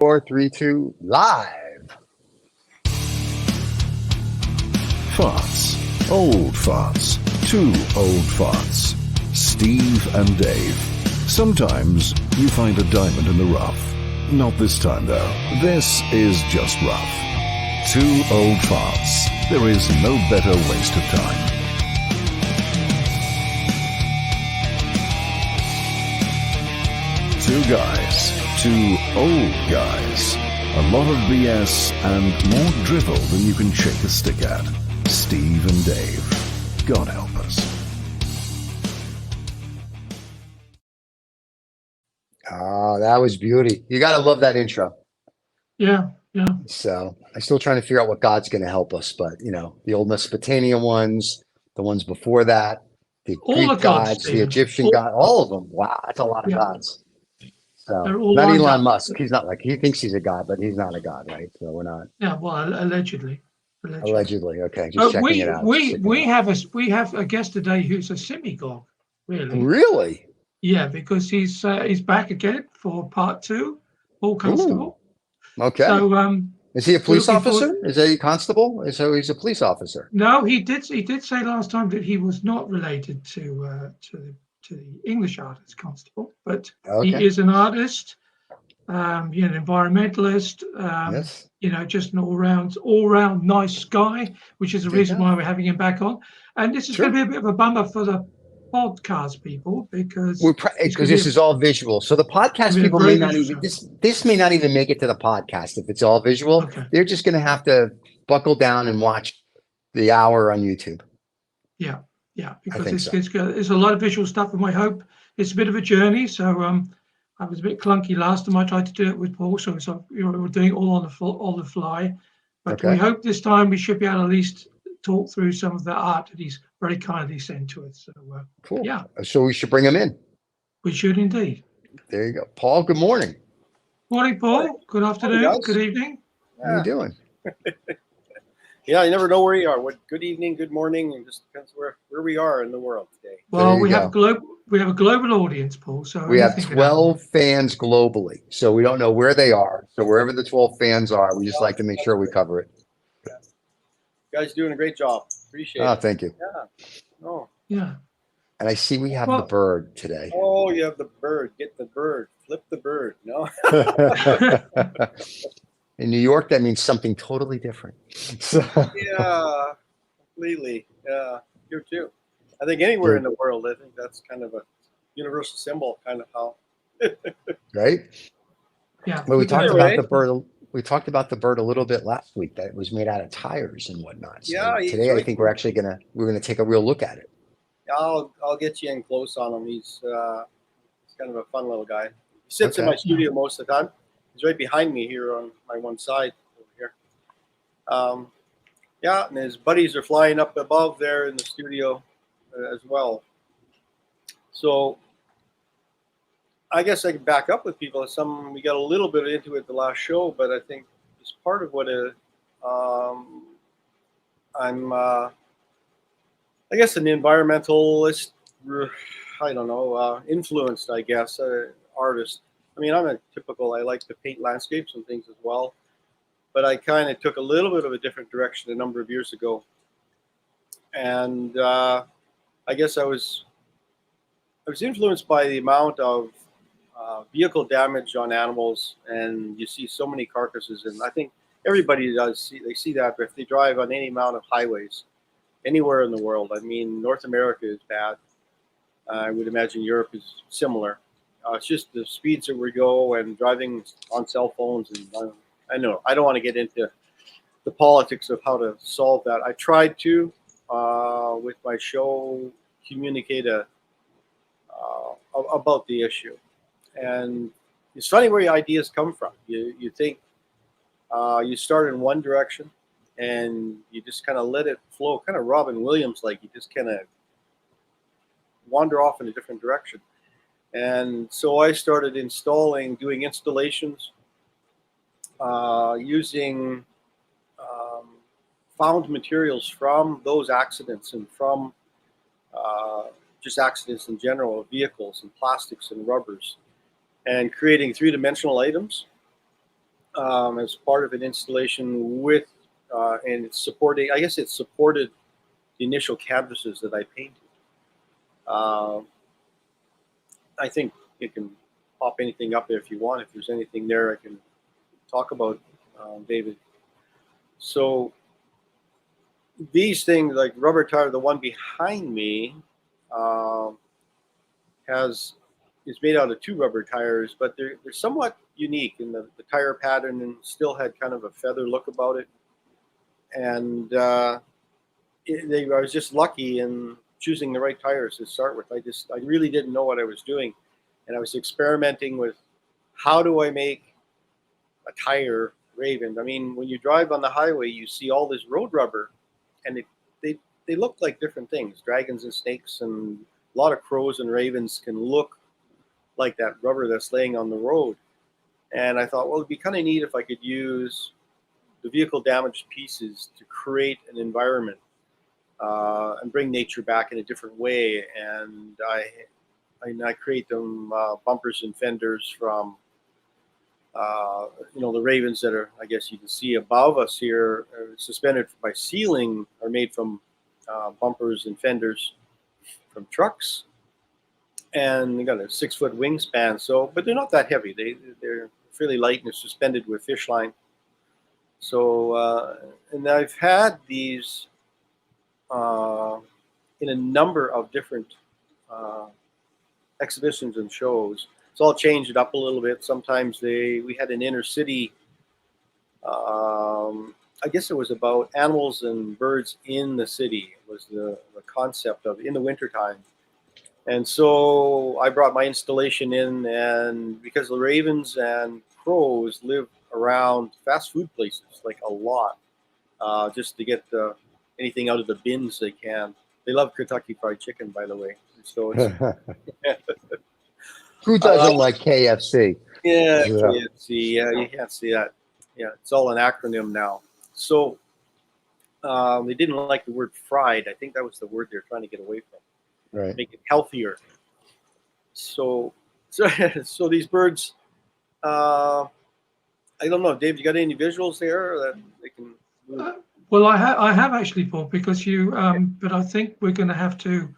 4, 3, 2, live. Farts. Old farts. Two old farts. Steve and Dave. Sometimes you find a diamond in the rough. Not this time, though. This is just rough. Two old farts. There is no better waste of time. Two guys. Two old guys. A lot of BS and more drivel than you can shake a stick at. Steve and Dave. God help us. Oh, that was beauty. You got to love that intro. Yeah. So I'm still trying to figure out what God's going to help us. But, you know, the old Mesopotamian ones, the ones before that, the All Greek the gods, gods, the Steve. Egyptian gods, all of them. Wow, that's a lot of Yeah. gods. So They're all not lined Elon up. Musk. He's not like, he thinks he's a god, but he's not a god, right? So we're not. Yeah, well, allegedly. Allegedly. Okay, just checking we it out. we have a guest today who's a semigod, really. Really? Yeah, because he's back again for part 2, Paul Constable. Ooh, okay. So is he a police looking forward- officer? Is he a constable? So he's a police officer. no, he did say last time that he was not related to the English artist Constable, but Okay. he is an artist, an environmentalist, Yes. just an all-round nice guy, which is the There you reason go. why we're having him back on. And this is Sure. going to be a bit of a bummer for the podcast people because Because this is all visual. So the podcast be a people very may not visual even this may not even make it to the podcast if it's all visual. Okay. They're just going to have to buckle down and watch the hour on YouTube. Yeah, because think it's a lot of visual stuff, and I hope it's a bit of a journey. So I was a bit clunky last time I tried to do it with Paul, so we're doing it all on the fly. But Okay. we hope this time we should be able to at least talk through some of the art that he's very kindly sent to us. So Cool. yeah, So we should bring him in. we should indeed. There you go. Paul, good morning. Morning, Paul. Good afternoon. guys. Good evening. How you doing? Yeah, you never know where you are. What good evening, good morning, and just depends where we are in the world today. Well, you we have go. a global audience, Paul. So We have anything can 12 fans globally. So we don't know where they are. So wherever the 12 fans are, we just like to make sure we cover it. You guys doing a great job. Appreciate Oh, it. thank you. Yeah. Oh. happen. Yeah. And I see we have the Well- bird today. Oh, you have the bird. Get the bird. Flip the bird. No. In New York, that means something totally different. So, Yeah. Completely. Yeah. Here too. I think anywhere in the world, I think that's kind of a universal symbol, kind of how. right? Yeah. Well, we talked Anyway. about the bird. We talked about the bird a little bit last week. That it was made out of tires and whatnot. So Yeah, he's today I really think cool. we're gonna take a real look at it. I'll get you in close on him. He's kind of a fun little guy. He sits in Okay. my studio most of the time. He's right behind me here on my one side over here. Yeah, and his buddies are flying up above there in the studio as well. So I guess I can back up with people. We got a little bit into it the last show, but I think it's part of what I'm. I guess an environmentalist. I don't know. Influenced, I guess, artist. I mean, I'm a typical. I like to paint landscapes and things as well, but I kind of took a little bit of a different direction a number of years ago, and I guess I was influenced by the amount of vehicle damage on animals, and you see so many carcasses, and I think everybody does see that if they drive on any amount of highways anywhere in the world. I mean, North America is bad. I would imagine Europe is similar. It's just the speeds that we go and driving on cell phones, and I know I don't want to get into the politics of how to solve that. I tried to with my show communicate about the issue. And it's funny where your ideas come from. You think you start in one direction and you just kind of let it flow, kind of Robin Williams like. You just kind of wander off in a different direction. And so I started doing installations using found materials from those accidents and from just accidents in general of vehicles and plastics and rubbers, and creating three-dimensional items as part of an installation with, and it's supporting, I guess it supported the initial canvases that I painted. I think you can pop anything up there if you want. If there's anything there I can talk about, David. So these things, like rubber tire, the one behind me, is made out of 2 rubber tires, but they're somewhat unique in the tire pattern, and still had kind of a feather look about it. And I was just lucky in choosing the right tires to start with. I really didn't know what I was doing, and I was experimenting with how do I make a tire Raven. I mean, when you drive on the highway, you see all this road rubber, and they look like different things. Dragons and snakes, and a lot of crows and ravens can look like that rubber that's laying on the road. And I thought, well, it'd be kind of neat if I could use the vehicle damaged pieces to create an environment and bring nature back in a different way. And I create them bumpers and fenders from the ravens that are, I guess you can see above us here, suspended by ceiling, are made from bumpers and fenders from trucks. And they got a 6-foot wingspan. So, but they're not that heavy. They're fairly light and they're suspended with fish line. So, and I've had these in a number of different exhibitions and shows. It's all changed up a little bit. Sometimes we had an inner city. I guess it was about animals and birds in the city. It was the concept of in the wintertime. And so I brought my installation in, and because the ravens and crows live around fast food places, like a lot, just to get anything out of the bins they can. They love Kentucky Fried Chicken, by the way. So it's, Who doesn't like KFC? yeah, Yeah. KFC, yeah, you can't see that. Yeah, it's all an acronym now. So they didn't like the word fried. I think that was the word they're trying to get away from. Right. Make it healthier. So these birds, I don't know, Dave, you got any visuals there that they can? Well, I have actually, Paul, because you, but I think we're going to have to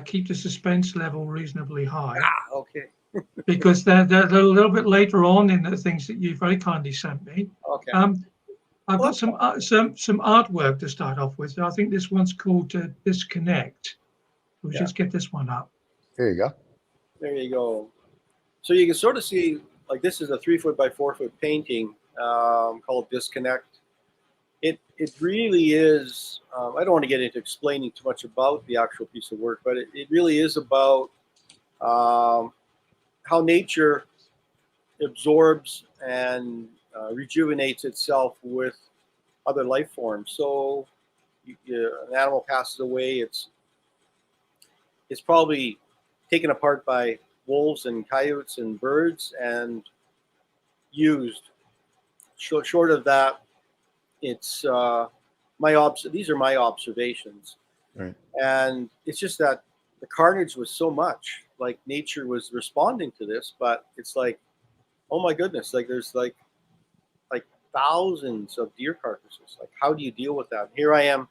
keep the suspense level reasonably high. Okay. Because they're a little bit later on in the things that you very kindly sent me. Okay. I've got some artwork to start off with. I think this one's called Disconnect. We'll just get this one up. There you go. There you go. So you can sort of see, like, this is a 3-foot by 4-foot painting called Disconnect. It really is, I don't want to get into explaining too much about the actual piece of work, but it really is about how nature absorbs and rejuvenates itself with other life forms. So an animal passes away, it's probably taken apart by wolves and coyotes and birds and used. Short of that, it's these are my observations. Right. And it's just that the carnage was so much, like nature was responding to this, but it's like, oh my goodness, like there's like thousands of deer carcasses. Like, how do you deal with that? Here I am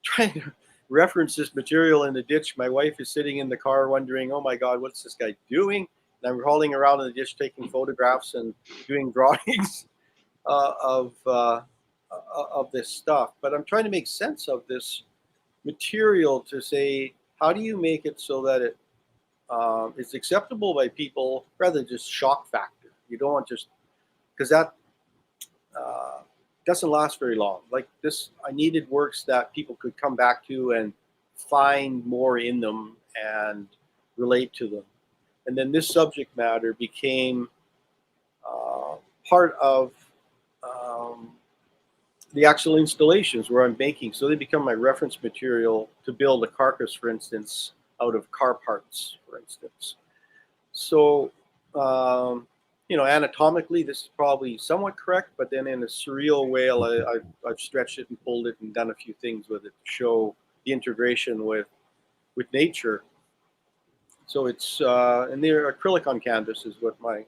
trying to reference this material in the ditch. My wife is sitting in the car wondering, oh my God, what's this guy doing? And I'm crawling around in the ditch taking photographs and doing drawings of this stuff. But I'm trying to make sense of this material to say, how do you make it so that it is acceptable by people rather than just shock factor? You don't want just, because that doesn't last very long. Like this, I needed works that people could come back to and find more in them and relate to them. And then this subject matter became part of the actual installations where I'm making. So they become my reference material to build a carcass, for instance, out of car parts, for instance. So, anatomically, this is probably somewhat correct, but then in a surreal way, I've stretched it and pulled it and done a few things with it to show the integration with nature. So it's, and they're acrylic on canvas is what my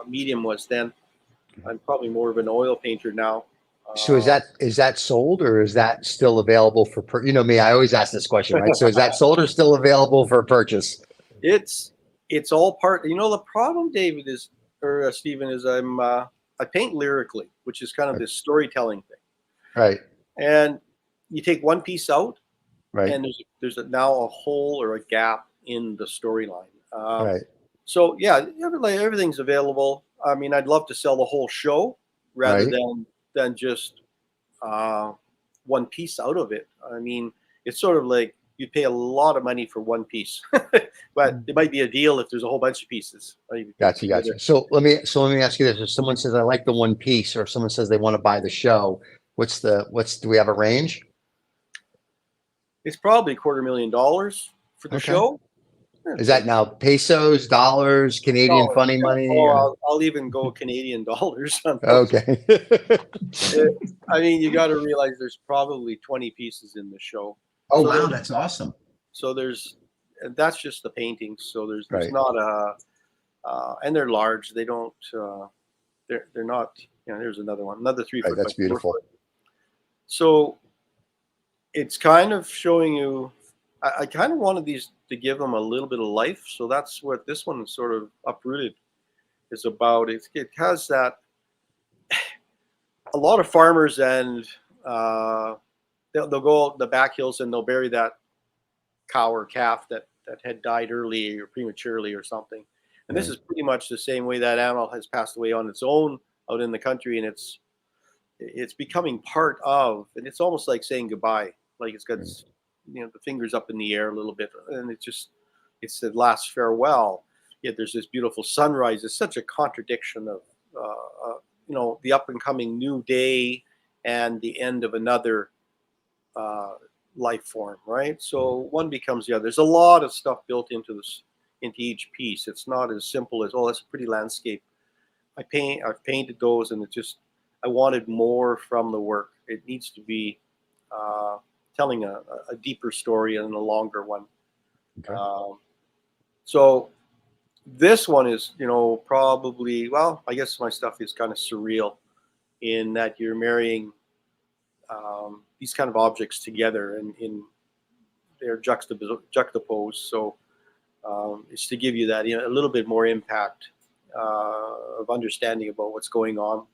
medium was then. I'm probably more of an oil painter now. So is that sold or is that still available for you know me, I always ask this question, right? So is that sold or still available for purchase? It's all part. You know, the problem, David, is or Stephen, is I paint lyrically, which is kind of this storytelling thing. Right, And you take one piece out, right, and now a hole or a gap in the storyline. right. So yeah, everything's available. I mean, I'd love to sell the whole show rather Right. than just one piece out of it. I mean, it's sort of like you pay a lot of money for one piece, but it might be a deal if there's a whole bunch of pieces. Gotcha, gotcha. So let me ask you this. If someone says I like the one piece, or if someone says they want to buy the show, do we have a range? It's probably $250,000 for the Okay. show. Is that now pesos, dollars, Canadian Dollars, funny yeah. money? Oh, Or? I'll even go Canadian dollars on those. Okay. I mean, you got to realize there's probably 20 pieces in the show. Oh So wow, that's awesome. So that's just the paintings. So there's Right. not and they're large. They don't, they're not, you know, there's another one, another 3 Right, foot. that's by 4 beautiful. foot. So it's kind of showing you, I kind of wanted these to give them a little bit of life. So that's what this one sort of uprooted is about. It has that, a lot of farmers and they'll go out the back hills and they'll bury that cow or calf that had died early or prematurely or something. And this Right. is pretty much the same way that animal has passed away on its own out in the country, and it's becoming part of, and it's almost like saying goodbye. Like it's got its, you know, the fingers up in the air a little bit, and it's the last farewell. Yet there's this beautiful sunrise. It's such a contradiction of you know, the up and coming new day and the end of another life form, right? So one becomes the other. There's a lot of stuff built into this, into each piece. It's not as simple as, oh, that's a pretty landscape. I've painted those, and I wanted more from the work. It needs to be telling a deeper story and a longer one. Okay. So this one is, you know, probably, well, I guess my stuff is kind of surreal in that you're marrying these kind of objects together, and they're juxtaposed. So it's to give you that, you know, a little bit more impact of understanding about what's going on.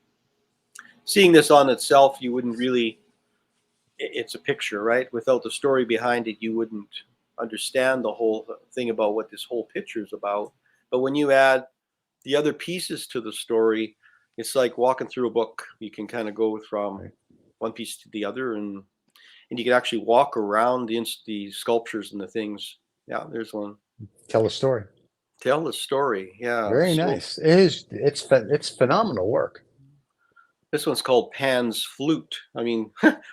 Seeing this on itself, you wouldn't really. It's a picture, right? Without the story behind it, you wouldn't understand the whole thing about what this whole picture is about. But when you add the other pieces to the story, it's like walking through a book. You can kind of go from one piece to the other, and you can actually walk around the sculptures and the things. Yeah, there's one. Tell a story. Tell the story. Yeah. Very So nice. It is. It's phenomenal work. this one's called Pan's Flute. I mean,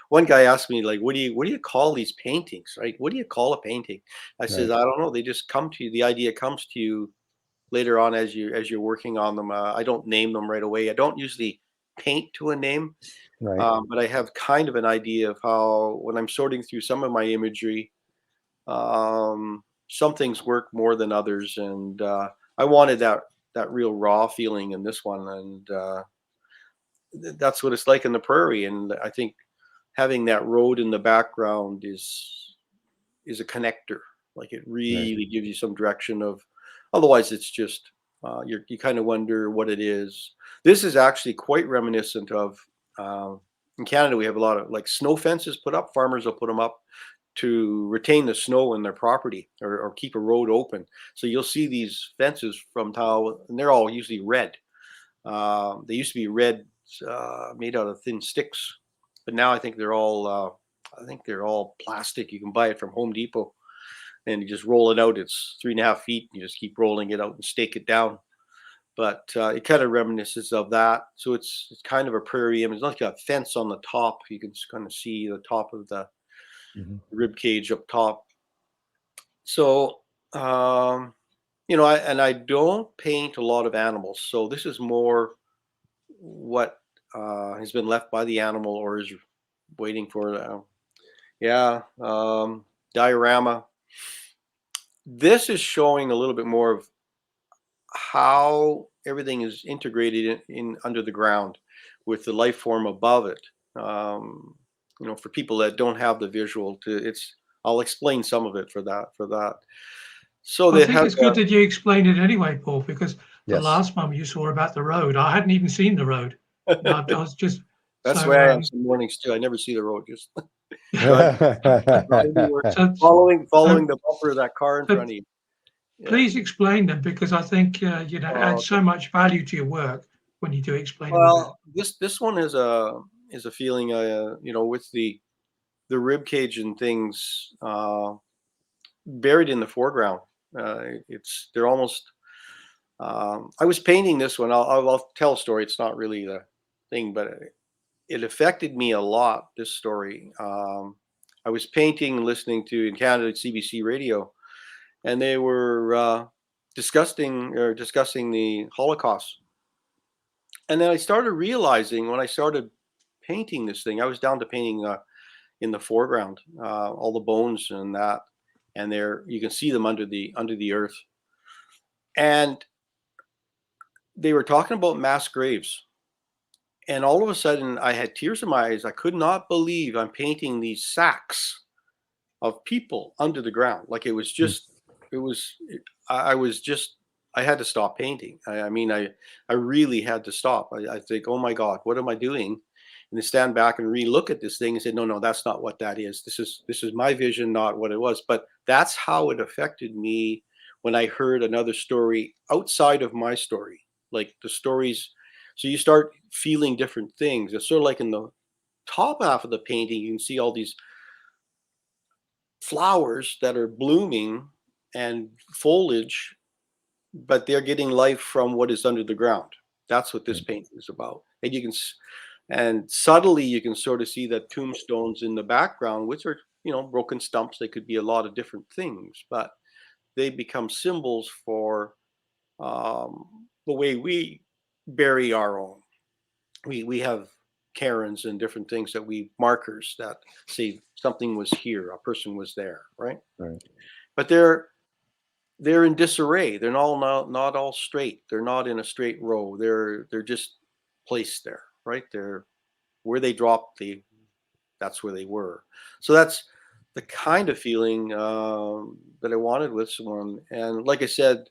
one guy asked me, like, what do you call these paintings, right? What do you call a painting? I says, Right. I don't know. They just come to you. The idea comes to you later on as you're working on them. I don't name them right away. I don't usually paint to a name, Right. but I have kind of an idea of how, when I'm sorting through some of my imagery, some things work more than others, and I wanted that real raw feeling in this one, and that's what it's like in the prairie. And I think having that road in the background is a connector. Like it really gives you some direction of. Otherwise, it's just you kind of wonder what it is. This is actually quite reminiscent of. In Canada, we have a lot of like snow fences put up. Farmers will put them up to retain the snow in their property, or keep a road open. So you'll see these fences from Tao, and they're all usually red. They used to be red, made out of thin sticks, but now I think they're all plastic. You can buy it from Home Depot, and you just roll it out. It's 3.5 feet, and you just keep rolling it out and stake it down. But it kind of reminisces of that. So it's kind of a prairie image. It's like a fence on the top. You can just kind of see the top of the rib cage up top. So you know, I don't paint a lot of animals. So this is more what has been left by the animal or is waiting for. Diorama. This is showing a little bit more of how everything is integrated in under the ground with the life form above it. You know, for people that don't have the visual, I'll explain some of it for that. So I they think have it's good that you explained it anyway, Paul, because the Yes. last one you saw about the road, I hadn't even seen the road. I was just that's the so way I am some mornings too. I never see the road, just driving, so following so the bumper of that car in so front of you. Yeah. please explain them, because I think you know, adds Okay. so much value to your work when you do explain them a bit. Well, this one is a feeling, you know, with the rib cage and things buried in the foreground. They're almost. I was painting this one. I'll tell a story. It's not really the thing, but it affected me a lot. This story. I was painting and listening to in Canada CBC radio, and they were discussing the Holocaust. And then I started realizing when I started painting this thing, I was down to painting in the foreground, all the bones and that, and there you can see them under the earth. And they were talking about mass graves, and all of a sudden I had tears in my eyes. I could not believe I'm painting these sacks of people under the ground. Like it was just, it was, I was just, I had to stop painting. I mean, I really had to stop. I think, oh my God, what am I doing? And to stand back and re-look at this thing and say, no, no, that's not what that is. This is my vision, not what it was. But that's how it affected me when I heard another story outside of my story, like the stories. So you start feeling different things. It's sort of like in the top half of the painting, you can see all these flowers that are blooming and foliage, but they're getting life from what is under the ground. That's what this painting is about. And and subtly you can sort of see that tombstones in the background, which are, you know, broken stumps. They could be a lot of different things, but they become symbols for the way we bury our own. We have cairns and different things that we markers that say something was here, a person was there, right? Right. But they're in disarray. They're not all straight. They're not in a straight row. They're just placed there, right? They're where they dropped. That's where they were. So that's the kind of feeling that I wanted with someone. And like I said,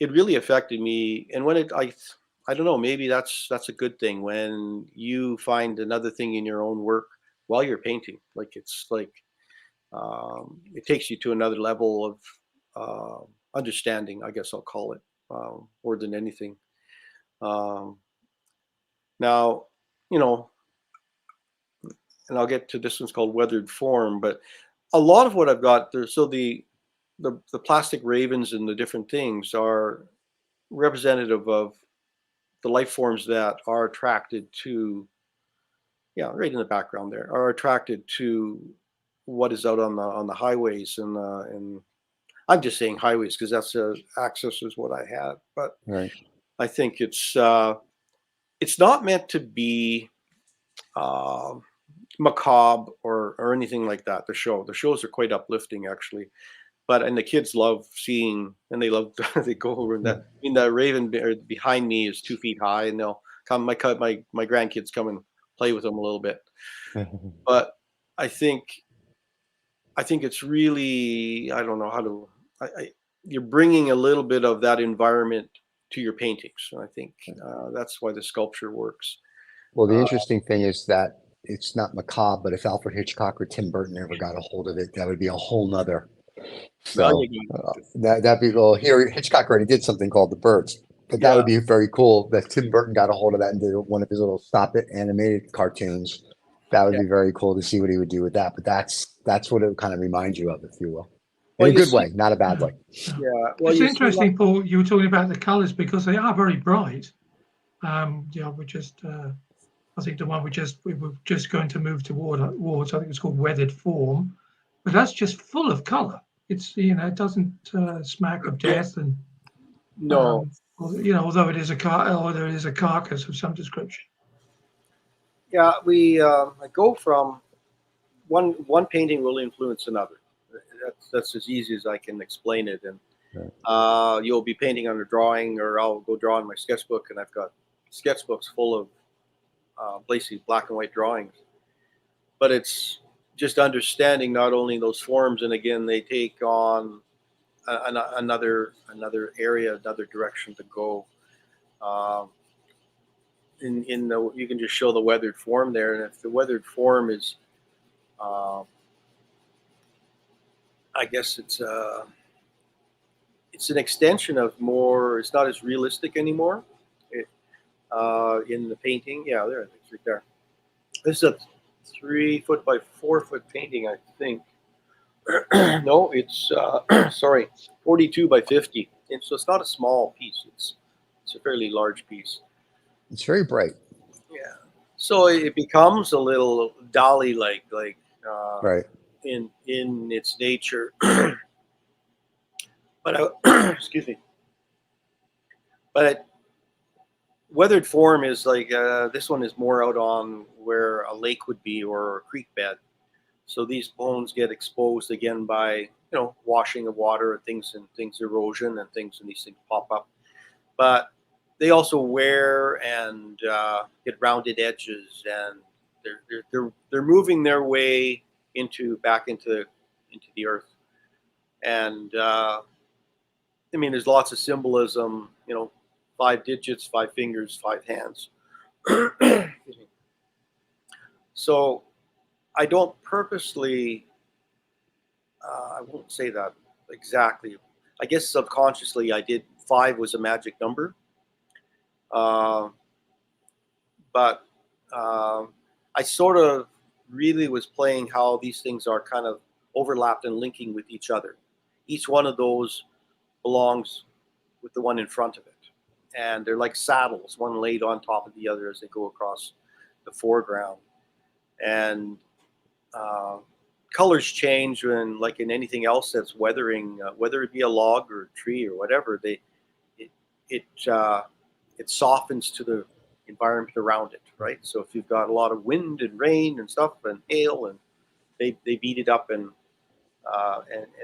it really affected me. And when I don't know, maybe that's a good thing when you find another thing in your own work while you're painting. Like it's like it takes you to another level of understanding, I guess I'll call it, more than anything. Um, now, you know, and I'll get to this one's called Weathered Form, but a lot of what I've got there, so the plastic ravens and the different things are representative of the life forms that are attracted to, yeah, right in the background there, are attracted to what is out on the highways and I'm just saying highways because that's access is what I had, but Right. I think it's not meant to be uh, macabre or anything like that. The shows are quite uplifting actually, but and the kids love seeing and they love they go over and that. I mean, the raven behind me is 2 feet high, and they'll come. My grandkids come and play with them a little bit, but I think I think it's really I don't know how to. You're bringing a little bit of that environment to your paintings. And I think that's why the sculpture works. Well, the Uh, interesting thing is that it's not macabre, but if Alfred Hitchcock or Tim Burton ever got a hold of it, that would be a whole nother. well, So that'd be well. Here, Hitchcock already did something called The Birds, but that yeah, would be very cool. That Tim Burton got a hold of that and did one of his little Stop It animated cartoons. That would yeah. be very cool to see what he would do with that. But that's what it would kind of remind you of, if you will, in Well, a you good see, way, not a bad Yeah, way. yeah. yeah. Well, It's you see, like, interesting, Paul. You were talking about the colours because they are very bright. Yeah, we just I think the one we were just going to move towards. I think it's called Weathered Form, but that's just full of colour. It's you know it doesn't smack of death and no, you know although it is a or there is a carcass of some description. yeah. I go from one painting will influence another. That's as easy as I can explain it. And You'll be painting on a drawing, or I'll go draw in my sketchbook, and I've got sketchbooks full of basically black and white drawings. But it's just understanding not only those forms, and again, they take on another area, another direction to go. In the, you can just show the weathered form there, and if the weathered form is, I guess it's an extension of more. It's not as realistic anymore. In the painting, yeah, there, it's right there. This is a 3 foot by 4 foot painting, I think. No, it's sorry, 42 by 50. And so it's not a small piece. It's a fairly large piece. It's very bright. Yeah. So it becomes a little Dali-like, Right. in its nature. But excuse me. But weathered form is like this one is more out on where a lake would be or a creek bed. So these bones get exposed again by washing of water and things erosion and things, and these things pop up. But they also wear and get rounded edges, and they're moving their way back into the earth. And I mean, there's lots of symbolism. 5 digits, 5 fingers, 5 hands. So I don't purposely, I won't say that exactly. I guess subconsciously I did. 5 was a magic number. But I sort of really was playing how these things are kind of overlapped and linking with each other. Each one of those belongs with the one in front of it. And they're like saddles, one laid on top of the other as they go across the foreground. And colors change when, like in anything else that's weathering, whether it be a log or a tree or whatever, it softens to the environment around it, right? So if you've got a lot of wind and rain and stuff and hail, and they beat it up and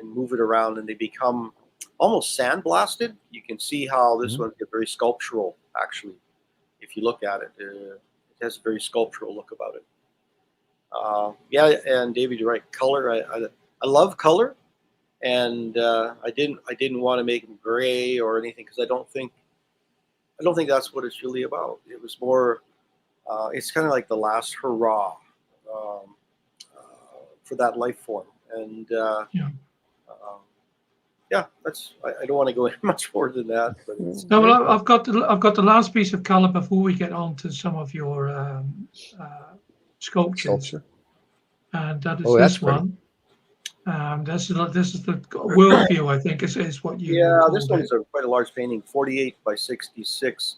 move it around, and they become almost sandblasted. You can see how this one is very sculptural, actually. If you look at it, it has a very sculptural look about it. Yeah, and David, you're right. Color, I love color, and I didn't want to make them gray or anything, because I don't think that's what it's really about. It was more, it's kind of like the last hurrah for that life form, and yeah, that's. I don't want to go much more than that. But it's, No, well, I've got the last piece of color before we get on to some of your sculptures, Sculpture. and that is That's this pretty. one. This is the worldview, I think, is what you yeah, called this one's it. quite a large painting, 48 by 66,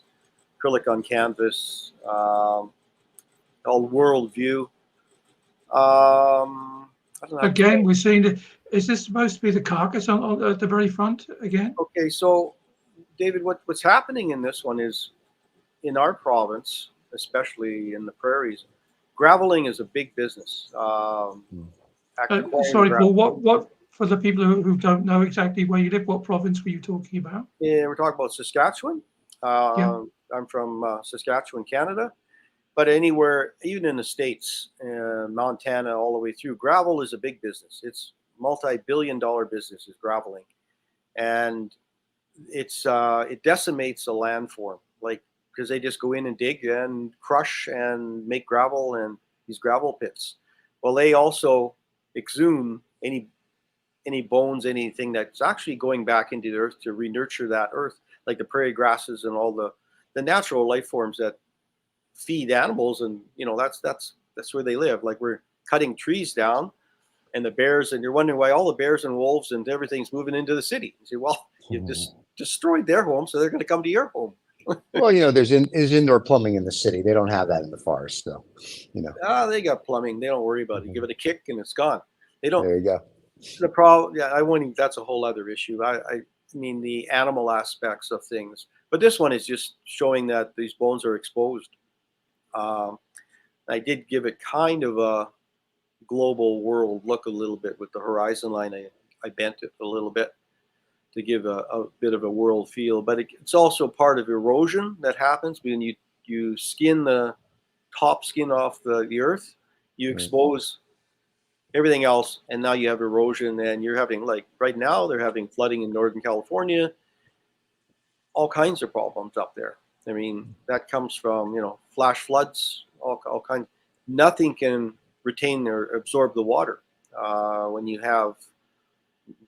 acrylic on canvas, called Worldview. I don't know. Again, we're seeing that. Is this supposed to be the carcass on at the very front again? Okay, so David, what's happening in this one is, in our province, especially in the prairies, graveling is a big business. Sorry, Paul. What for the people who don't know exactly where you live? What province were you talking about? Yeah, we're talking about Saskatchewan. Yeah. I'm from Saskatchewan, Canada. But anywhere, even in the States, Montana, all the way through, gravel is a big business. It's multi-billion-dollar business is graveling, and it decimates a landform, like, because they just go in and dig and crush and make gravel and these gravel pits. Well, they also exhume any bones, anything that's actually going back into the earth to re-nurture that earth, like the prairie grasses and all the natural life forms that feed animals, and that's where they live. Like, we're cutting trees down, and the bears, and you're wondering why all the bears and wolves and everything's moving into the city. You say, well, you just destroyed their home, so they're going to come to your home. Well, there's indoor plumbing in the city. They don't have that in the forest, though. They got plumbing. They don't worry about it. You give it a kick and it's gone. They don't. There you go. The problem, yeah, I wouldn't. That's a whole other issue. I mean, the animal aspects of things, but this one is just showing that these bones are exposed. I did give it kind of a global world look a little bit with the horizon line. I bent it a little bit to give a bit of a world feel. But it's also part of erosion that happens when you skin the top skin off the earth, you expose everything else, and now you have erosion, and you're having, like right now, they're having flooding in Northern California, all kinds of problems up there. I mean, that comes from, flash floods, all kinds. Nothing can retain or absorb the water when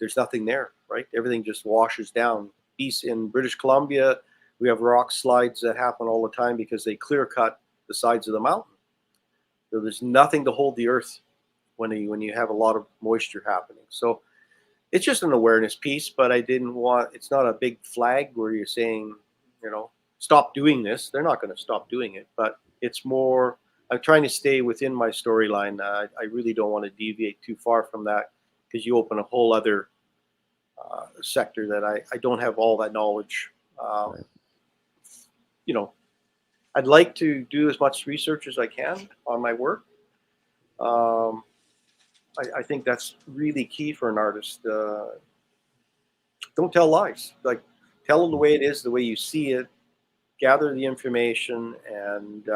there's nothing there, right? Everything just washes down. In British Columbia, we have rock slides that happen all the time because they clear cut the sides of the mountain. So there's nothing to hold the earth when you have a lot of moisture happening. So it's just an awareness piece, but it's not a big flag where you're saying, stop doing this. They're not going to stop doing it, but it's more, I'm trying to stay within my storyline. I really don't want to deviate too far from that, because you open a whole other sector that I don't have all that knowledge. Right. I'd like to do as much research as I can on my work. I think that's really key for an artist. Don't tell lies. Like, tell them the way it is, the way you see it. Gather the information, and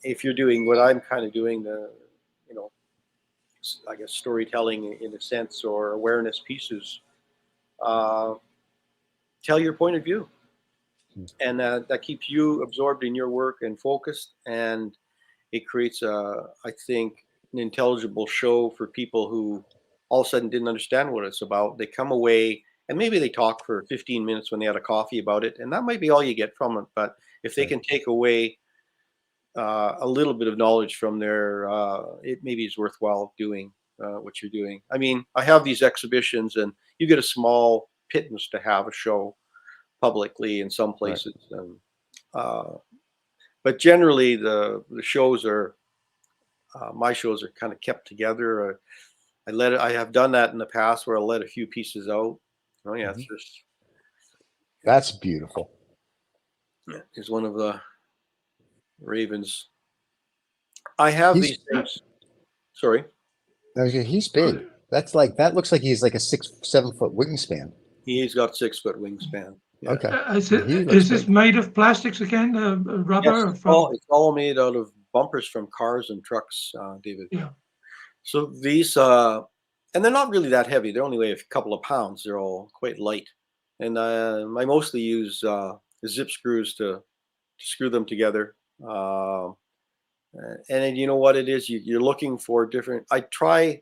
if you're doing what I'm kind of doing, I guess storytelling in a sense, or awareness pieces, tell your point of view, and that keeps you absorbed in your work and focused, and it creates I think, an intelligible show for people who all of a sudden didn't understand what it's about. They come away, and maybe they talk for 15 minutes when they had a coffee about it, and that might be all you get from it. But if they can take away a little bit of knowledge from there, it maybe is worthwhile doing what you're doing. I mean, I have these exhibitions, and you get a small pittance to have a show publicly in some places, and but generally the shows are my shows are kind of kept together. I have done that in the past where I'll let a few pieces out. Oh yeah, it's just, That's beautiful. is one of the ravens. I have these things. Sorry. He's big. That looks like he's like a 6-7 foot wingspan. He's got 6 foot wingspan. Yeah. Okay. Is He looks this big. made of plastics again? Rubber? Yes, it's all made out of bumpers from cars and trucks, David. Yeah. So these, and they're not really that heavy. They only weigh a couple of pounds. They're all quite light. And I mostly use zip screws to screw them together. And then, you know what it is? You're looking for different. I try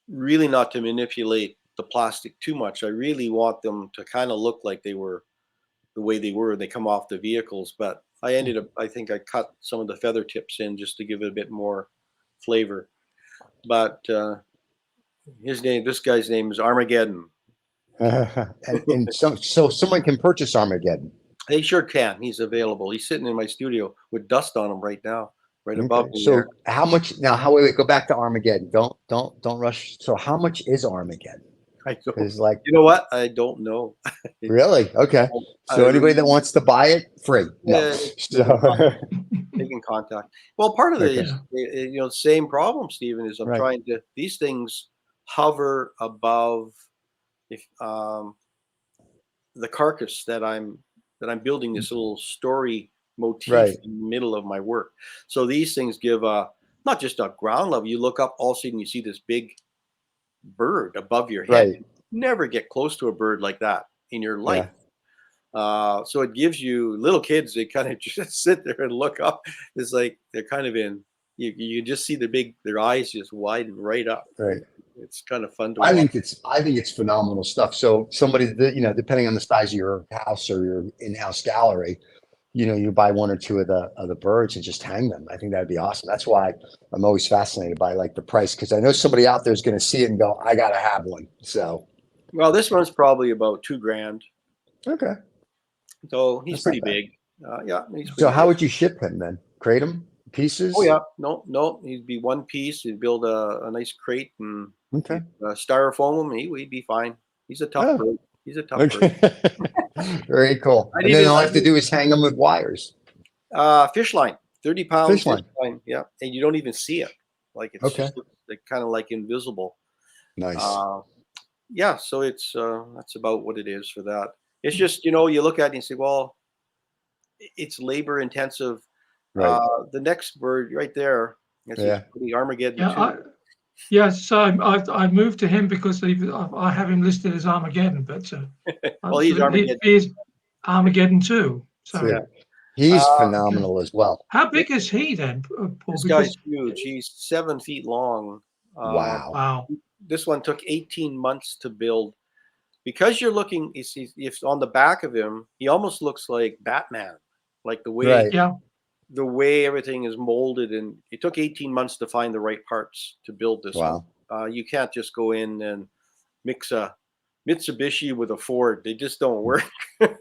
really not to manipulate the plastic too much. I really want them to kind of look like they were the way they were. They come off the vehicles, but I think I cut some of the feather tips in just to give it a bit more flavor. But this guy's name is Armageddon. and so someone can purchase Armageddon. They sure can. He's available. He's sitting in my studio with dust on him right now, right above me. So there. how much now? Wait, go back to Armageddon. Don't rush. So how much is Armageddon? I don't, It's like, you know what? I don't know. really? Okay. So anybody that wants to buy it, free. No. Making contact. Well, part of it is, same problem, Stephen, is I'm trying to, these things hover above the carcass that I'm building this little story motif in the middle of my work. So these things give not just a ground level. You look up, all of a sudden you see this big bird above your head. Right. Never get close to a bird like that in your life. So it gives you, little kids, they kind of just sit there and look up. It's like they're kind of you just see their eyes just widen right up. Right. It's kind of fun to watch. I think it's phenomenal stuff. So somebody that, depending on the size of your house or your in-house gallery, you buy one or two of the birds and just hang them. I think that'd be awesome. That's why I'm always fascinated by like the price, because I know somebody out there is going to see it and go, I gotta have one. So, well, this one's probably about $2,000. Okay. So he's pretty big. So how would you ship him then? Crate him? Pieces? Oh yeah, no. He'd be one piece. He'd build a nice crate and styrofoam him. He'd be fine. He's a tough bird. He's a tough bird. Very cool. And then all I have to do is hang them with wires. Fish line, 30 pounds. Fish line. Yeah, and you don't even see it. Like it's just kind of like invisible. Nice. yeah, so it's that's about what it is for that. It's just, you know, you look at it and you say, well, it's labor intensive. Right. The next bird right there, that's Yeah. the Armageddon Yeah, 2. yeah. So I moved to him because I have him listed as Armageddon, but Well, he's so Armageddon. he is Armageddon too. See, So he's okay. phenomenal as well. How big is he then, Paul? This guy's Because huge. He's 7 feet long. Wow. wow. This one took 18 months to build because you're looking. If on the back of him, he almost looks like Batman, like Right. Yeah. the way everything is molded. And it took 18 months to find the right parts to build this one. Wow. You can't just go in and mix a Mitsubishi with a Ford. They just don't work.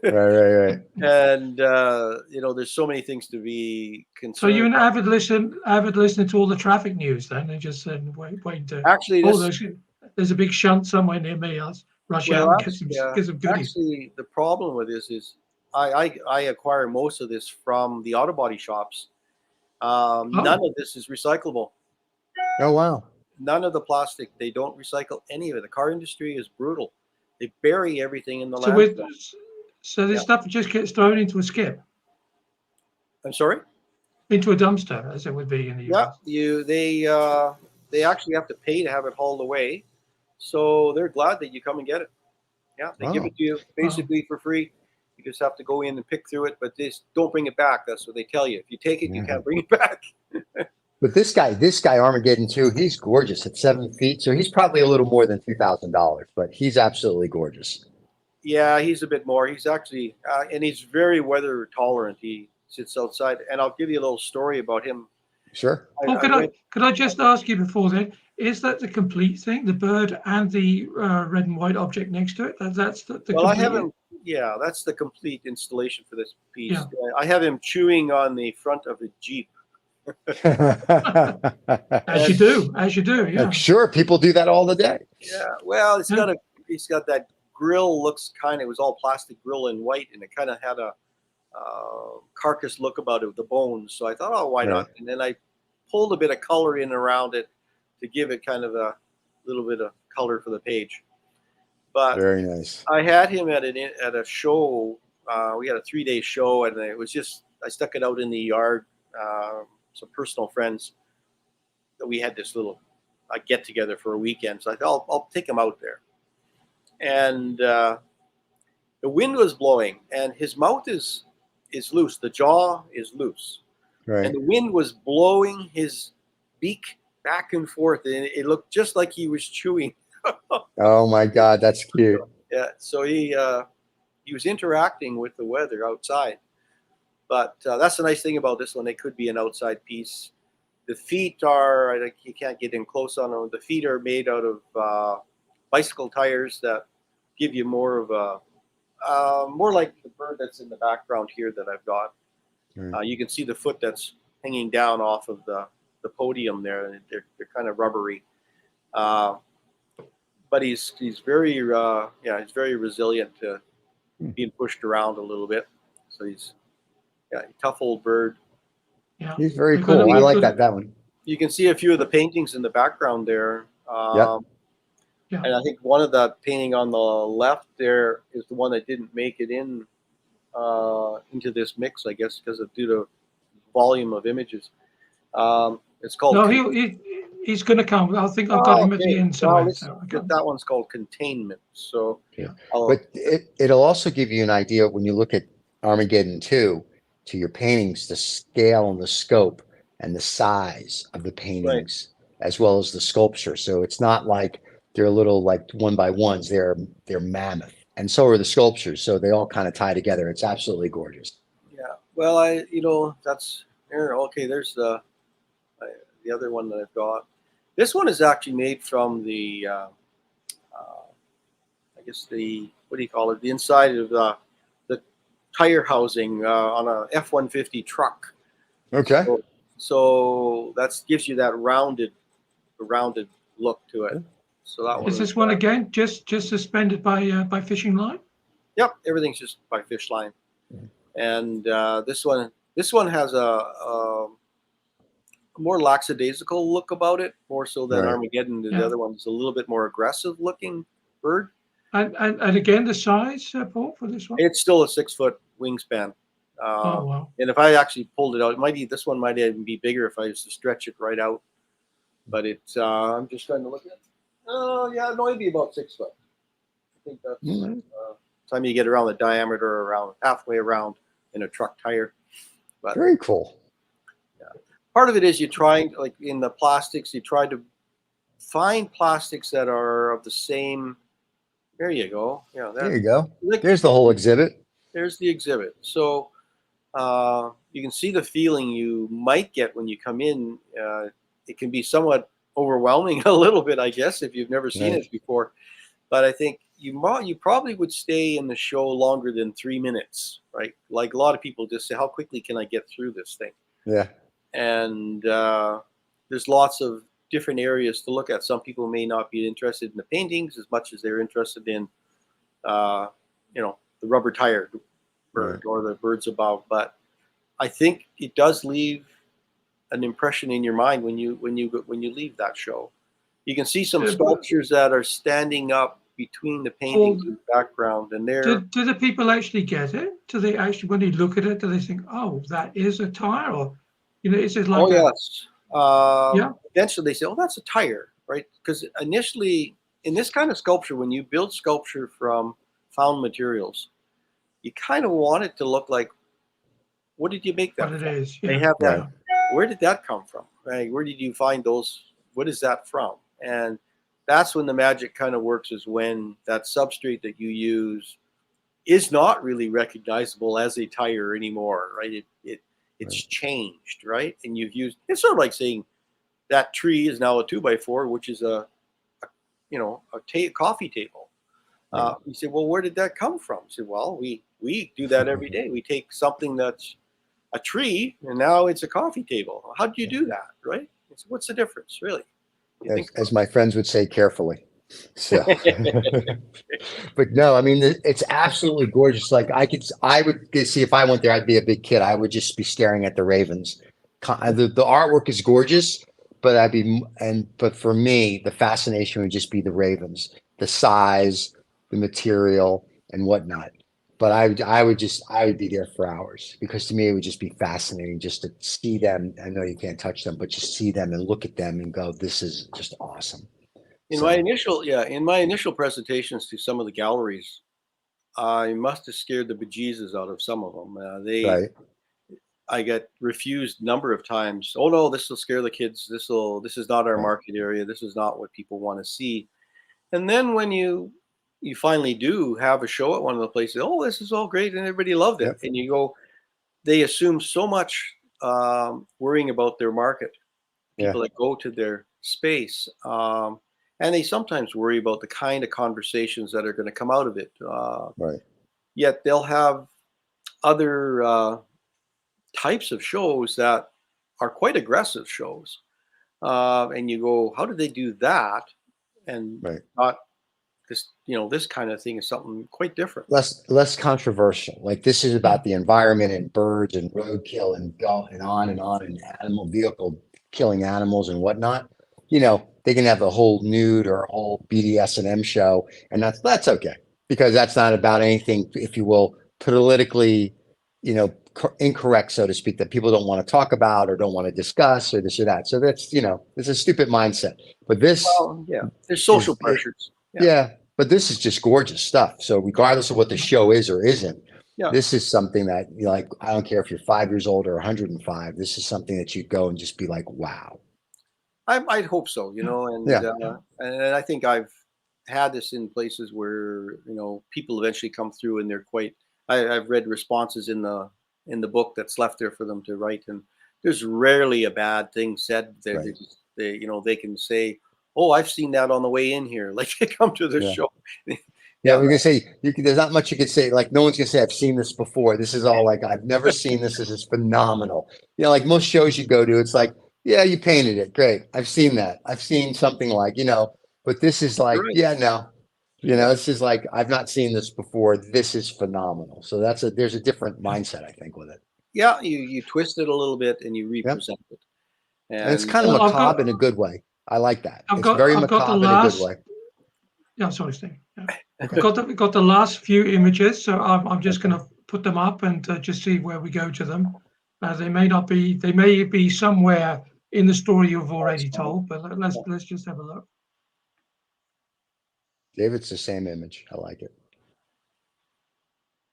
Right. And you know, there's so many things to be So you're concerned. an avid listener to all the traffic news then, and just waiting to. Actually, Oh, this there's a big shunt somewhere near me. I'll rush out well, and yeah, get some goodies. actually, the problem with this is I acquire most of this from the auto body shops. None Oh, of this is recyclable. Oh, wow. None of the plastic. They don't recycle any of it. The car industry is brutal. They bury everything in the so with landfill. so Yeah. this stuff just gets thrown into a skip, I'm sorry. into a dumpster, as it would be in the Yeah, US. they actually have to pay to have it hauled away, so they're glad that you come and get it. Yeah, they give Oh, it to you basically for free. You just have to go in and pick through it, but they don't bring it back. That's what they tell you. If you take it, you yeah. can't bring it back. But this guy Armageddon too, he's gorgeous at 7 feet. So he's probably a little more than $2,000, but he's absolutely gorgeous. Yeah, he's a bit more. He's actually, and he's very weather tolerant. He sits outside, and I'll give you a little story about him. Sure. Paul, I went. could I just ask you before then? Is that the complete thing, the bird and the red and white object next to it? That's the Well, I complete. have him. Yeah, that's the complete installation for this piece. Yeah. I have him chewing on the front of a Jeep. As you And do, yeah. Sure, people do that all the day. yeah, well, Yeah. he's got that grill looks kind of, it was all plastic grill in white, and it kind of had a carcass look about it with the bones. So I thought, oh, why Right. not? And then I pulled a bit of color in around it to give it kind of a little bit of color for the page. But Very nice. I had him at a show. We had a 3-day show, and it was just I stuck it out in the yard. Some personal friends that we had this little get together for a weekend. So I thought I'll take him out there, and the wind was blowing, and his mouth is loose. The jaw is loose, Right. and the wind was blowing his beak back and forth, and it looked just like he was chewing. Oh my God, that's cute. Yeah, so he was interacting with the weather outside. But that's the nice thing about this one. It could be an outside piece. The feet are, you can't get in close on them. The feet are made out of bicycle tires that give you more of a, more like the bird that's in the background here that I've got. You can see the foot that's hanging down off of the podium there. And they're kind of rubbery. But he's very, he's very resilient to being pushed around a little bit. So he's, yeah, tough old bird. Yeah. He's very We've got cool. a- I we've like got- that one. You can see a few of the paintings in the background there. Yeah. And I think one of the painting on the left there is the one that didn't make it in into this mix, I guess, because of due to volume of images. It's called. No, he's going to come. I think I've got him at the end somewhere. Well, So that one's called Containment. So, Yeah. But it'll also give you an idea when you look at Armageddon 2 to your paintings, the scale and the scope and the size of the paintings, as well as the sculpture. So it's not like they're little like one by ones. They're mammoth, and so are the sculptures. So they all kind of tie together. It's absolutely gorgeous. Yeah. Well, that's there. Okay, there's the other one that I've got. This one is actually made from the, I guess what do you call it? The inside of the tire housing on a F-150 truck. Okay. So that gives you that rounded look to it. So that is this one again just suspended by fishing line? Yep, everything's just by fish line. And this one has a more lackadaisical look about it, more so than Right. Armageddon. The other one's a little bit more aggressive looking. bird. And again, the size, Paul, for this one? It's still a 6-foot wingspan. Oh, wow. And if I actually pulled it out, this one might even be bigger if I was to stretch it right out. But it's, I'm just trying to look at it. Oh, yeah, no, it'd be about 6 foot. I think that's time you get around the diameter, around halfway around in a truck tire. But Very cool. yeah, part of it is you trying, like in the plastics, you try to find plastics that are of the same. There you go. Yeah, There you go. like, There's the whole exhibit. there's the exhibit. So you can see the feeling you might get when you come in. It can be somewhat overwhelming a little bit, I guess, if you've never seen Right. it before. But I think you probably would stay in the show longer than 3 minutes, right? Like a lot of people just say, how quickly can I get through this thing? Yeah. And there's lots of different areas to look at. Some people may not be interested in the paintings as much as they're interested in, the rubber tire bird or the birds above. But I think it does leave an impression in your mind when you leave that show. You can see some sculptures that are standing up between the paintings in the background, and they're. Do the people actually get it? Do they actually, when they look at it, do they think, "Oh, that is a tire," or, is it like? Oh yes. Yeah. Eventually, they say, "Oh, that's a tire," right? Because initially, in this kind of sculpture, when you build sculpture from found materials, you kind of want it to look like, what did you make that What from? it is. They Yeah. have that. Yeah. Where did that come from? Right? Where did you find those? What is that from? And that's when the magic kind of works, is when that substrate that you use is not really recognizable as a tire anymore, right? It's changed, right? And you've used, it's sort of like saying that tree is now a 2x4, which is a coffee table. You say, well, where did that come from? You say, well, we do that every day. We take something that's a tree and now it's a coffee table. How do you do that, right? What's the difference, really? As my friends would say, carefully. So, but no, I mean, it's absolutely gorgeous. Like I would see, if I went there, I'd be a big kid. I would just be staring at the ravens. The artwork is gorgeous, but but for me, the fascination would just be the ravens, the size, the material, and whatnot. But I would be there for hours, because to me it would just be fascinating just to see them. I know you can't touch them, but just see them and look at them and go, this is just awesome. In my initial presentations to some of the galleries, I must have scared the bejesus out of some of them. Right. I get refused a number of times. Oh no, this will scare the kids. This is not our market area. This is not what people want to see. And then when you finally do have a show at one of the places, oh, this is all great, and everybody loved it. Yep. And you go, they assume so much, worrying about their market, people that go to their space. And they sometimes worry about the kind of conversations that are going to come out of it. Yet they'll have other types of shows that are quite aggressive shows. And you go, how did they do that? And not this kind of thing is something quite different. Less controversial. Like, this is about the environment and birds and roadkill and on and animal vehicle killing animals and whatnot. They can have a whole nude or a whole BDSM show, and that's okay, because that's not about anything, if you will, politically, incorrect, so to speak, that people don't want to talk about or don't want to discuss or this or that. So that's, it's a stupid mindset. But this, there's social pressures. But this is just gorgeous stuff. So regardless of what the show is or isn't, this is something that, I don't care if you're 5 years old or 105. This is something that you go and just be like, wow. I'd hope so, and I think I've had this in places where people eventually come through and they're quite. I've read responses in the book that's left there for them to write, and there's rarely a bad thing said. They can say, "Oh, I've seen that on the way in here." Like, they come to the show. We're gonna say there's not much you could say. Like, no one's gonna say, "I've seen this before." This is all like, "I've never seen this. This is phenomenal." Like most shows you go to, it's like, yeah, you painted it. Great. I've seen that. I've seen something like, but this is like, this is like, I've not seen this before. This is phenomenal. So there's a different mindset, I think, with it. Yeah. You twist it a little bit and you represent it. And it's kind of macabre in a good way. I like that. It's very macabre in a good way. Yeah, sorry, Steve. Got the last few images, so I'm just going to put them up and just see where we go to them. They may be somewhere in the story you've already told, but let's just have a look. David's the same image. I like it.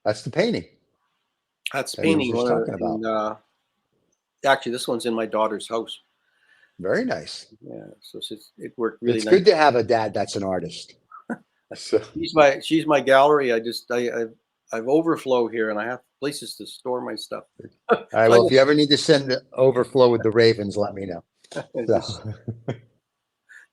That's the painting That's that he was painting. just talking about. And, actually, this one's in my daughter's house. Very nice. Yeah, so it worked really It's nice. good to have a dad that's an artist. So, She's my gallery. I've overflow here, and I have places to store my stuff. all right. Well, if you ever need to send the overflow with the Ravens, let me know. Just- So,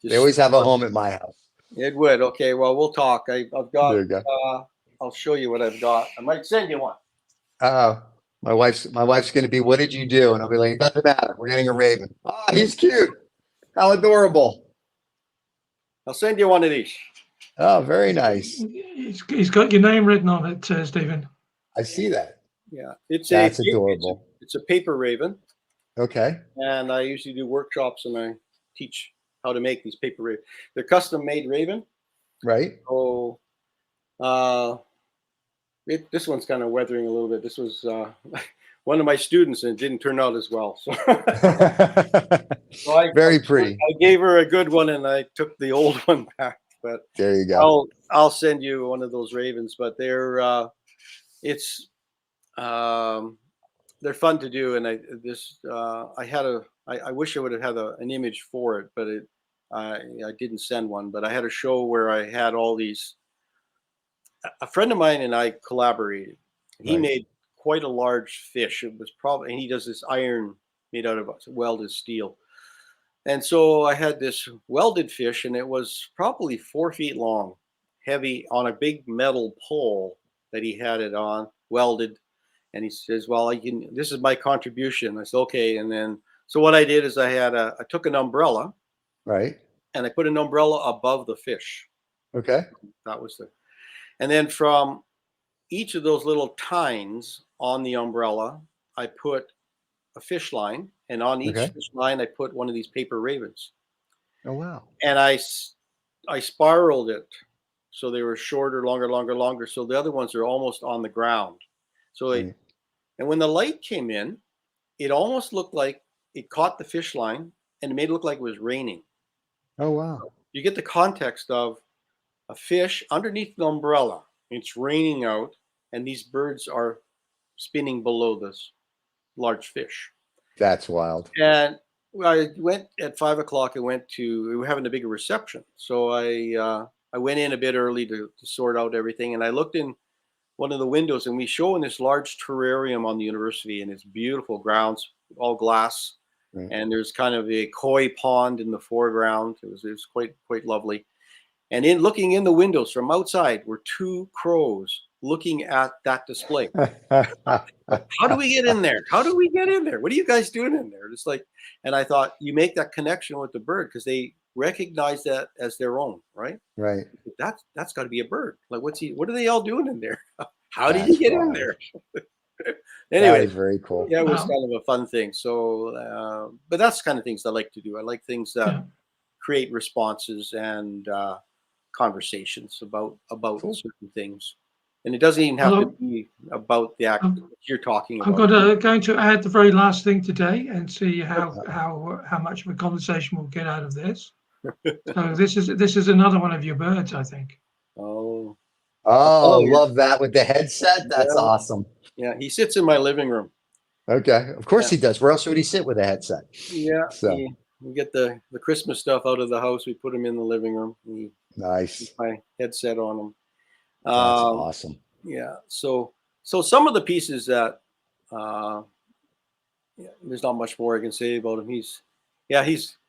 they always have a home at my house. It would. Okay. Well, we'll talk. I've got. There you go. I'll show you what I've got. I might send you one. My wife's going to be, what did you do? And I'll be like, doesn't matter. We're getting a Raven. Oh, he's cute. How adorable. I'll send you one of these. Oh, very nice. He's got your name written on it, Stephen. I see that. Yeah, That's adorable. It's a paper raven, Okay. and I usually do workshops and I teach how to make these paper ravens. They're custom made raven. Right. So, this one's kind of weathering a little bit. This was one of my students, and it didn't turn out as well. So, Very pretty. I gave her a good one, and I took the old one back. But There you go. I'll send you one of those ravens. But they're fun to do, and I wish I would have had an image for it, but I didn't send one. But I had a show where I had all these. A friend of mine and I collaborated. He Right. made quite a large fish. It was probably, and he does this iron made out of welded steel. And so I had this welded fish, and it was probably 4 feet long, heavy, on a big metal pole that he had it on, welded. And he says, "Well, this is my contribution." I said, "Okay." And then, so what I did is I took an umbrella, Right. and I put an umbrella above the fish. Okay. That was and then from each of those little tines on the umbrella, I put a fish line, and on each Okay. fish line, I put one of these paper ravens. Oh, wow. And I spiraled it so they were shorter, longer. So the other ones are almost on the ground. So Right. and when the light came in, it almost looked like it caught the fish line, and it made it look like it was raining. Oh, wow. You get the context of a fish underneath the umbrella. It's raining out, and these birds are spinning below this large fish. That's wild. And I went at 5 o'clock. We were having a big reception. So I went in a bit early to sort out everything. And I looked in one of the windows, and we show in this large terrarium on the university, and it's beautiful grounds, all glass. Right. And there's kind of a koi pond in the foreground. It was quite lovely. And looking in the windows from outside were 2 crows looking at that display. How do we get in there? How do we get in there? What are you guys doing in there? It's like, and I thought, you make that connection with the bird because they recognize that as their own, right? Right. That's got to be a bird. Like, what are they all doing in there? How did he get in there? That Anyway, is very cool. yeah, it was Wow. kind of a fun thing. So, but that's the kind of things I like to do. I like things that Yeah. create responses and conversations about Cool. certain things. And it doesn't even have to Hello. be about the act Um, you're talking I'm about. going to add the very last thing today and see how much of a conversation we'll get out of this. So this is another one of your birds, I think. Oh, Oh, yeah. love that with the headset. That's Yeah. awesome. Yeah, he sits in my living room. Okay. Of course Yeah. he does. Where else would he sit with a headset? Yeah, So. we get the Christmas stuff out of the house. We put him in the living room. We Nice. put my headset on him. That's awesome. Yeah. So some of the pieces that there's not much more I can say about him. He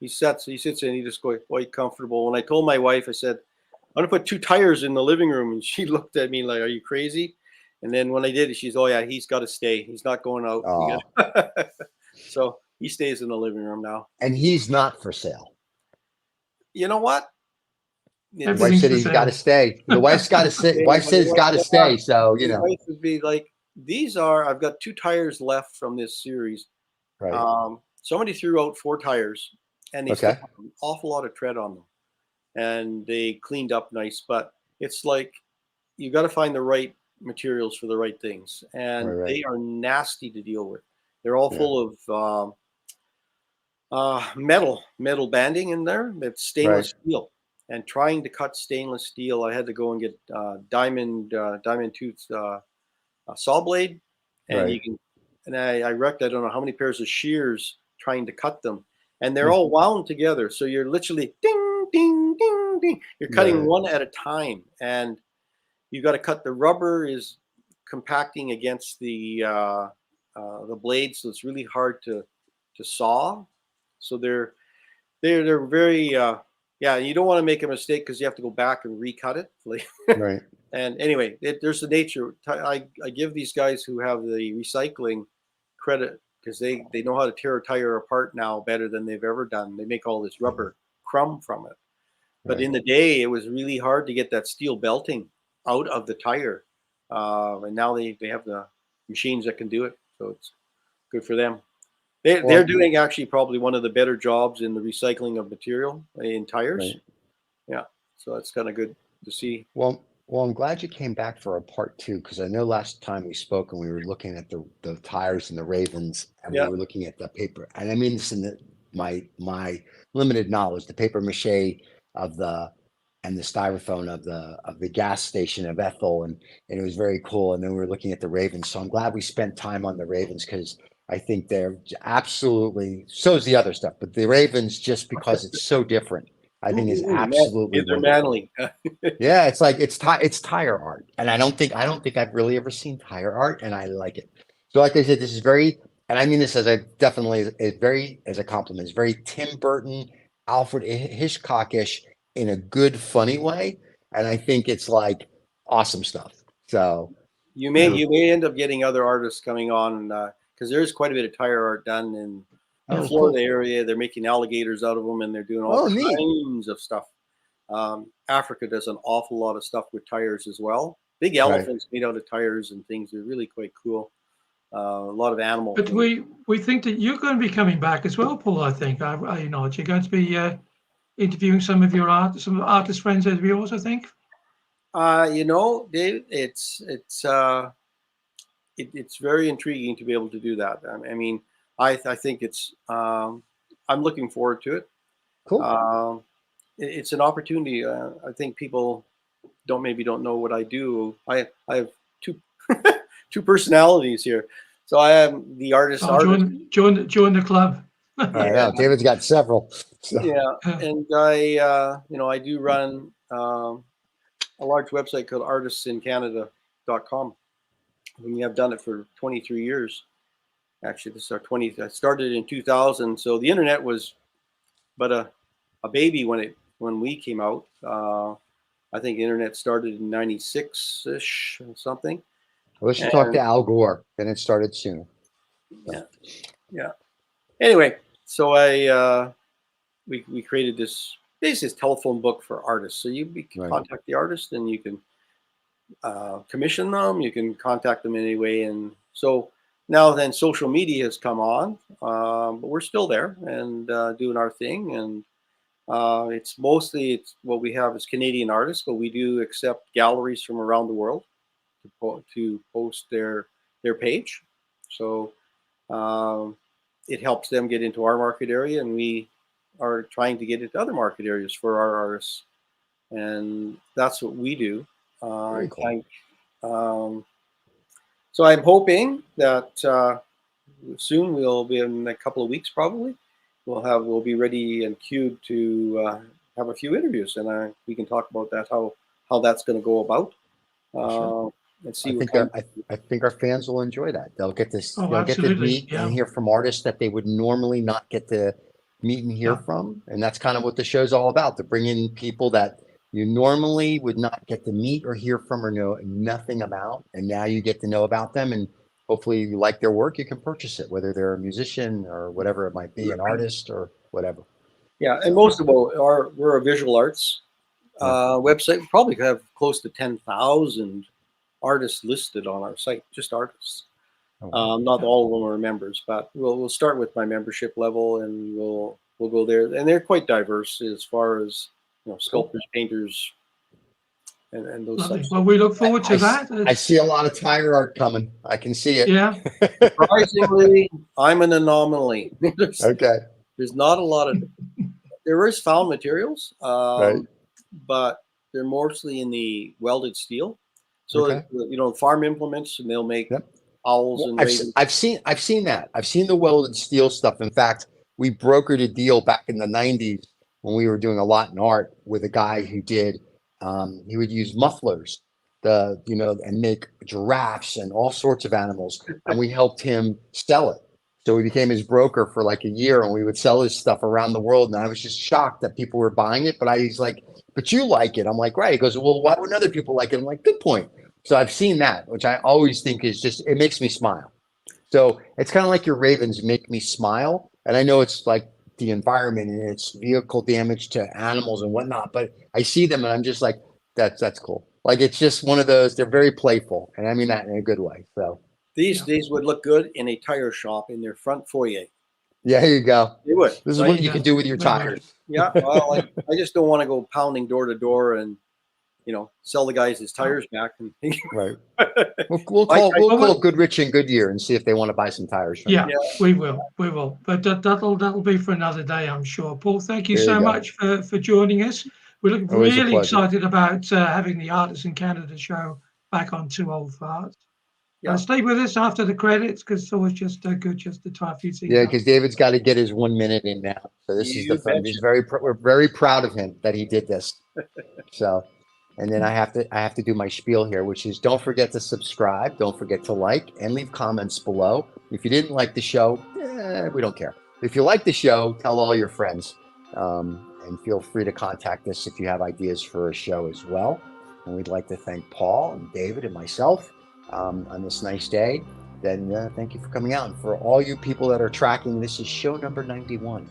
sits and he just quite comfortable. When I told my wife, I said, "I'm gonna put 2 tires in the living room," and she looked at me like, "Are you crazy?" And then when I did it, she's, "Oh yeah, he's got to stay. He's not going out." Oh. So he stays in the living room now. And he's not for sale. You know what? The Everything's wife said for he's sale. got to stay. The wife's got to sit. Wife said he's got to stay. So, you My know. wife would be like, I've got 2 tires left from this series. Right. Somebody threw out 4 tires, and they still Okay. have an awful lot of tread on them, and they cleaned up nice. But it's like you got to find the right materials for the right things, Right, and right. they are nasty to deal with. They're all Yeah. full of metal banding in there. It's Right. stainless steel, and trying to cut stainless steel, I had to go and get diamond tooth saw blade, and Right. you can, and I wrecked I don't know how many pairs of shears trying to cut them, and they're Hmm. all wound together, so you're literally ding ding ding ding. You're cutting Right. one at a time, and you got to cut. The rubber is compacting against the blade, so it's really hard to saw. So they're very yeah. You don't want to make a mistake because you have to go back and recut it. Like, Right. and anyway, there's the nature. I give these guys who have the recycling credit because they know how to tear a tire apart now better than they've ever done. They make all this rubber crumb from it. But Right. in the day, it was really hard to get that steel belting out of the tire. And now they have the machines that can do it. So it's good for them. They're Well, doing actually probably one of the better jobs in the recycling of material in tires. right. Yeah. So that's kind of good to see. Well, I'm glad you came back for a part two because I know last time we spoke and we were looking at the tires and the Ravens and we Yeah. were looking at the paper. And I mean this in my limited knowledge, the paper mache of the and the styrofoam of the gas station of Ethel and it was very cool. And then we were looking at the Ravens. So I'm glad we spent time on the Ravens because I think they're absolutely so is the other stuff, but the Ravens just because it's so different, I think is Man, absolutely kids are wonderful. manly. Yeah, it's like it's tire art, and I don't think I've really ever seen tire art, and I like it. So, like I said, this is very, and I mean this as a definitely it's very as a compliment. It's very Tim Burton, Alfred Hitchcockish in a good, funny way, and I think it's like awesome stuff. So, You you may know, you may end up getting other artists coming on because there's quite a bit of tire art done in the oh, Florida cool. area. They're making alligators out of them, and they're doing all Oh, neat. kinds of stuff. Africa does an awful lot of stuff with tires as well. Big Right. elephants made out of tires and things. They're really quite cool. A lot of animal But things. we think that you're going to be coming back as well, Paul. I think. You know, you're going to be interviewing some of your some artist friends of yours. I think. Dave, it's very intriguing to be able to do that. I mean, I think it's I'm looking forward to it. Cool. It's an opportunity. I think people don't know what I do. I have two two personalities here. So I am the Oh, artist. join the club. I Yeah, know. David's got several. So, yeah, and I do run a large website called artistsincanada.com. We have done it for 23 years. Actually, this is our 20th. I started in 2000, so the internet was but a baby when we came out. I think the internet started in '96 ish or something. unless you talk to And Al Gore, then it started sooner. So, yeah, yeah. Anyway, so we created this basically this telephone book for artists. So you can right. contact the artist and you can commission them. You can contact them anyway. And so now then social media has come on, but we're still there and doing our thing. And it's what we have is Canadian artists, but we do accept galleries from around the world to post their page. So um, it helps them get into our market area, and we are trying to get into other market areas for our artists, and that's what we do. Very cool. Um, so I'm hoping that soon we'll be in a couple of weeks probably. We'll be ready and queued to have a few interviews, and we can talk about that how that's going to go about Sure. uh, and I see what think kind. I think our fans will enjoy that. Oh, They'll get to absolutely. meet and Yeah. hear from artists that they would normally not get to meet and hear Yeah. from. And that's kind of what the show's all about, to bring in people that you normally would not get to meet or hear from or know nothing about. And now you get to know about them and hopefully you like their work, you can purchase it, whether they're a musician or whatever it might be, an artist or whatever. Yeah, and So most of all, we're a visual arts yeah. website. We probably have close to 10,000 artists listed on our site, just artists. Oh, wow. Not all of them are members, but we'll start with my membership level, and we'll go there. And they're quite diverse as far as Cool. sculptors, painters, and those Lovely. such. Well, we look forward to I that. I see a lot of tire art coming. I can see it. Yeah. Surprisingly, I'm an anomaly. Okay. There's not a lot of. There is found materials, Right. but they're mostly in the welded steel. So Okay. farm implements, and they'll make Yep. owls Well, and I've ravens. I've seen that. I've seen the welded steel stuff. In fact, we brokered a deal back in the '90s when we were doing a lot in art with a guy who did. He would use mufflers, and make giraffes and all sorts of animals, and we helped him sell it. So we became his broker for like a year, and we would sell his stuff around the world. And I was just shocked that people were buying it. But he's like, "But you like it?" I'm like, "Right." He goes, "Well, why wouldn't other people like it?" I'm like, "Good point." So I've seen that, which I always think is just, it makes me smile. So it's kind of like your ravens make me smile. And I know it's like the environment and it's vehicle damage to animals and whatnot, but I see them and I'm just like, that's cool. Like it's just one of those, they're very playful. And I mean that in a good way. So These would look good in a tire shop in their front foyer. yeah, here you go. They would. This is right? what you can do with your Very tires. Yeah. Well, I just don't want to go pounding door to door and sell the guys his tires back. And Right. We'll call Goodrich and Goodyear and see if they want to buy some tires from Yeah, you. we will. But that'll be for another day, I'm sure. Paul, thank you There you so go. much for joining us. We look Always a really pleasure. excited about having the Artists in Canada show back on Two Old Farts. Yeah. Stay with us after the credits because it's always just good just to tie a few things Yeah, up. because David's got to get his 1 minute in now. So this is You the fun. betcha. We're very proud of him that he did this. So, and then I have to do my spiel here, which is don't forget to subscribe, don't forget to like, and leave comments below. If you didn't like the show, we don't care. If you like the show, tell all your friends, and feel free to contact us if you have ideas for a show as well. And we'd like to thank Paul and David and myself on this nice day. Then thank you for coming out. And for all you people that are tracking, this is show number 91.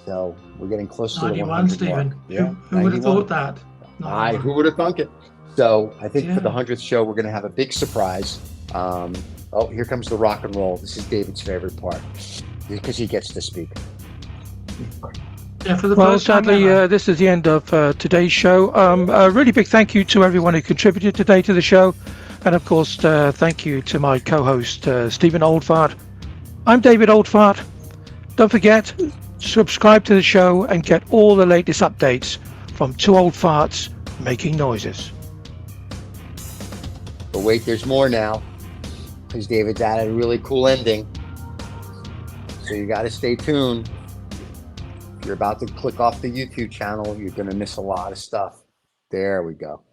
So we're getting close to the 91, 100 Stephen. mark. Yeah, Who would have 91. thought that? Who would have thunk it? So I think for the Yeah. 100th show, we're going to have a big surprise. Oh, here comes the rock and roll. This is David's favorite part because he gets to speak. Yeah, for the Well, first time sadly, ever. this is the end of today's show. A really big thank you to everyone who contributed today to the show. And of course, thank you to my co-host, Stephen Oldfart. I'm David Oldfart. Don't forget, subscribe to the show and get all the latest updates from Two Old Farts Making Noises. But wait, there's more now because David's added a really cool ending. So you got to stay tuned. If you're about to click off the YouTube channel, you're going to miss a lot of stuff. There we go.